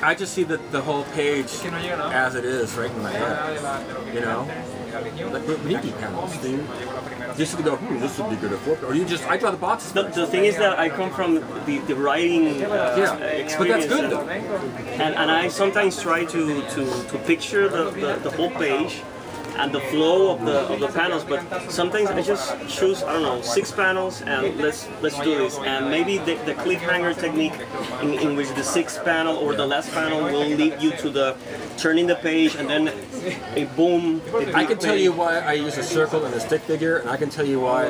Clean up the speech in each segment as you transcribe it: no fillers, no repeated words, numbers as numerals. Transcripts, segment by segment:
I just see the whole page as it is right in my head. You know? Like when you do panels, just to go, this would be good at 4, or you just, I draw the boxes. The thing is that I come from the writing experience, but that's good though. And I sometimes try to picture the whole page and the flow of the panels, but sometimes I just choose, I don't know, 6 panels and let's do this. And maybe the cliffhanger technique in which the 6th panel or the last panel will lead you to the turning the page and then a boom. I can tell you why I use a circle and a stick figure, and I can tell you why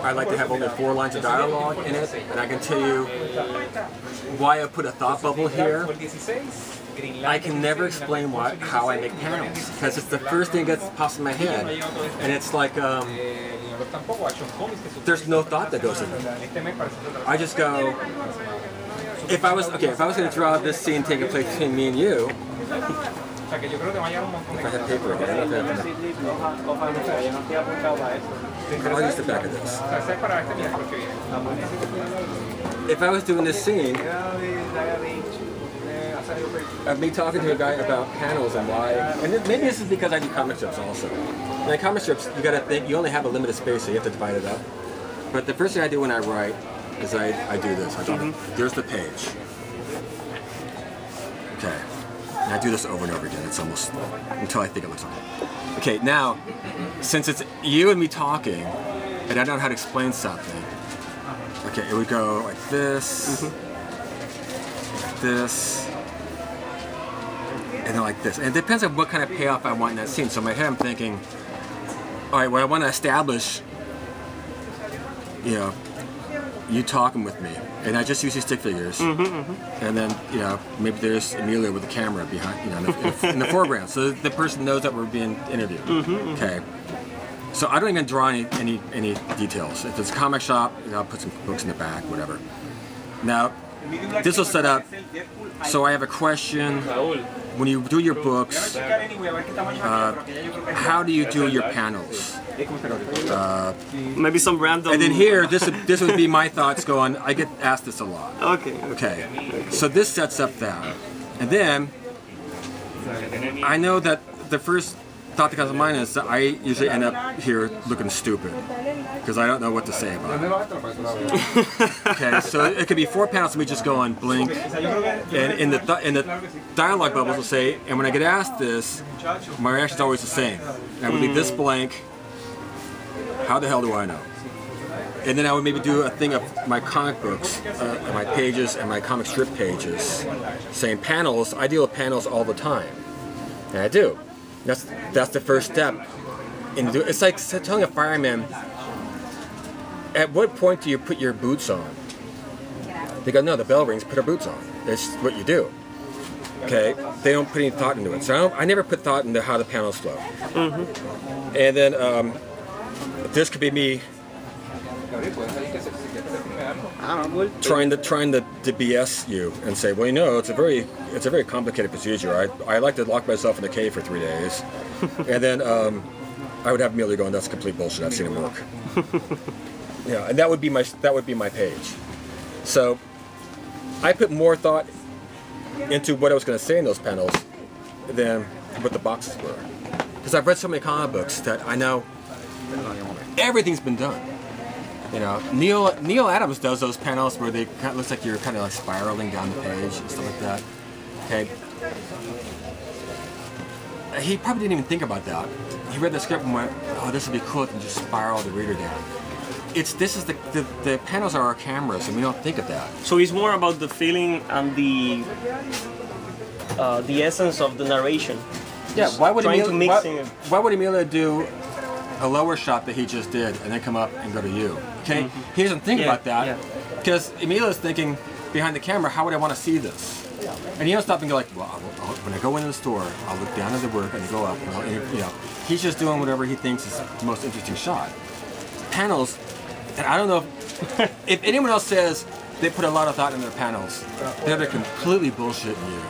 I like to have only 4 lines of dialogue in it, and I can tell you why I put a thought bubble here. I can never explain how I make panels, because it's the first thing that pops in my head, and it's like there's no thought that goes in it. I just go, if I was going to draw this scene taking place between me and you, if I had paper again, I'll use the back of this. If I was doing this scene of me talking to a guy about panels and why, and maybe this is because I do comic strips also. And in comic strips, you gotta think, you only have a limited space, so you have to divide it up. But the first thing I do when I write is I do this. There's the page. Okay. And I do this over and over again. It's almost, until I think it looks okay. Okay, now, since it's you and me talking, and I don't know how to explain something, okay, it would go like this, like this, and then like this. And it depends on what kind of payoff I want in that scene. So in my head I'm thinking, all right, well I want to establish, you know, you talking with me. And I just use these stick figures. And then, you know, maybe there's Amelia with the camera behind, you know, in the foreground. So the person knows that we're being interviewed. Okay. So I don't even draw any details. If it's a comic shop, I'll put some books in the back, whatever. Now, this will set up, so I have a question. When you do your books, how do you do your panels? Maybe some random. And then here, this would be my thoughts going, I get asked this a lot. Okay. So this sets up that. And then, I know that the first thought that comes to mind is that I usually end up here looking stupid. Because I don't know what to say about it. Okay, so it could be 4 panels of me just going blink. And in the dialogue bubbles will say, and when I get asked this, my reaction is always the same. I would leave this blank. How the hell do I know? And then I would maybe do a thing of my comic books, my pages and my comic strip pages, saying panels. I deal with panels all the time, and I do. That's the first step. It's like telling a fireman, at what point do you put your boots on? They go, no, the bell rings, put our boots on. It's what you do. Okay, they don't put any thought into it. So I never put thought into how the panels flow. And then this could be me trying to BS you and say, well, you know, it's a very complicated procedure. I like to lock myself in a cave for 3 days, and then I would have Amelia going, that's complete bullshit. I've seen him work. Yeah, and that would be my page. So I put more thought into what I was going to say in those panels than what the boxes were, because I've read so many comic books that I know everything's been done. You know, Neil Adams does those panels where they kind of looks like you're kind of like spiraling down the page and stuff like that. Okay. He probably didn't even think about that. He read the script and went, "Oh, this would be cool if you just spiral the reader down." The panels are our cameras, and we don't think of that. So it's more about the feeling and the essence of the narration. Yeah. Why would Amelia do a lower shot that he just did and then come up and go to you? Okay, he doesn't think about that because Emilia's thinking behind the camera, how would I want to see this? And he don't stop and go like, well, when I go into the store, I'll look down at the work and go up. And you know, he's just doing whatever he thinks is the most interesting shot. Panels, and I don't know if anyone else says they put a lot of thought in their panels, they're completely bullshitting you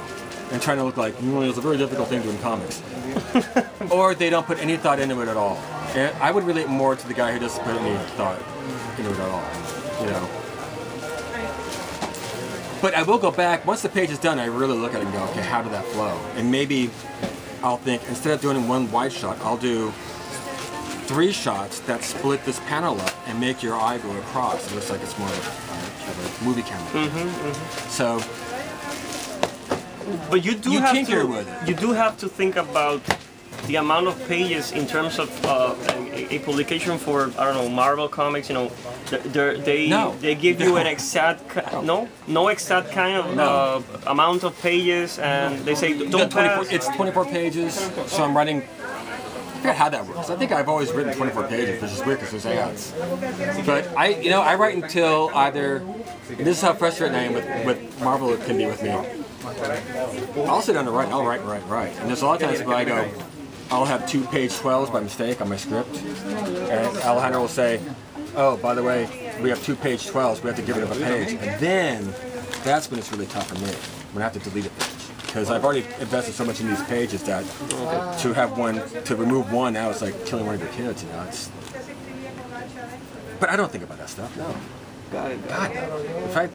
and trying to look like, it's a very difficult thing to do in comics. Or they don't put any thought into it at all. And I would relate more to the guy who doesn't put any thought into it at all, you know. But I will go back, once the page is done, I really look at it and go, okay, how did that flow? And maybe I'll think, instead of doing one wide shot, I'll do 3 shots that split this panel up and make your eye go across. It looks like it's more of a movie camera. So, but you do have to think about the amount of pages in terms of a publication for, I don't know, Marvel Comics. You know, they give you an exact no exact kind of amount of pages, and they say don't pass. It's 24 pages, so I'm writing. I forget how that works. I think I've always written 24 pages, which is weird because there's ads. But I write until either. And this is how frustrated I am with Marvel. It can be with me. I'll sit down and write. I'll write. And there's a lot of times where I go, I'll have 2 page 12s by mistake on my script, and Alejandro will say, "Oh, by the way, we have 2 page 12s. We have to give it up a page." And then that's when it's really tough for me when I have to delete a page. Because I've already invested so much in these pages that to remove one now it's like killing one of your kids, you know. But I don't think about that stuff. No. Got it. God, no. If I